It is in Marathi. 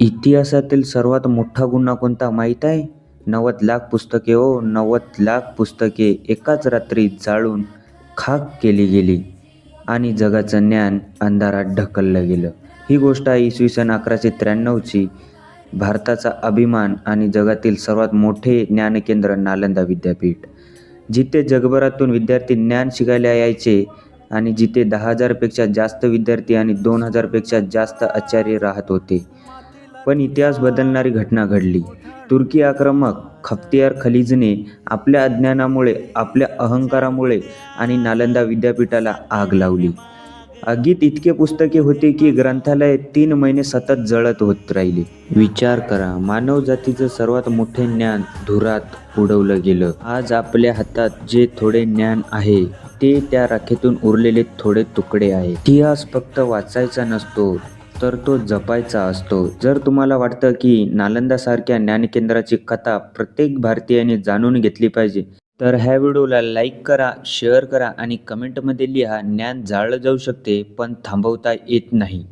इतिहासातील सर्वात मोठा गुन्हा कोणता माहीत आहे? 90 लाख पुस्तके हो, 90 लाख पुस्तके एकाच रात्रीत जाळून खाक केली गेली आणि जगाचं ज्ञान अंधारात ढकललं गेलं. ही गोष्ट आहे इसवी सन 1193ची. भारताचा अभिमान आणि जगातील सर्वात मोठे ज्ञानकेंद्र नालंदा विद्यापीठ, जिथे जगभरातून विद्यार्थी ज्ञान शिकायला यायचे आणि जिथे 10,000 पेक्षा जास्त विद्यार्थी आणि 2,000 पेक्षा जास्त आचार्य राहत होते. पण इतिहास बदलणारी घटना घडली. तुर्की आक्रमक खफ्तियार खलिजने आपल्या अज्ञानामुळे, आपल्या अहंकारामुळे आणि नालंदा विद्यापीठाला आग लावली. आगीत इतके पुस्तके होते की ग्रंथालय 3 महिने सतत जळत होत राहिले. विचार करा, मानवजातीचं सर्वात मोठे ज्ञान धुरात उडवलं गेलं. आज आपल्या हातात जे थोडे ज्ञान आहे ते त्या राखेतून उरलेले थोडे तुकडे आहेत. इतिहास फक्त वाचायचा नसतो, तर तो जपायचा असतो. जर तुम्हाला वाटतं की नालंदासारख्या ज्ञानकेंद्राची कथा प्रत्येक भारतीयाने जाणून घेतली पाहिजे, तर ह्या व्हिडिओला लाईक करा, शेअर करा आणि कमेंटमध्ये लिहा. ज्ञान जाळलं जाऊ शकते, पण थांबवता येत नाही.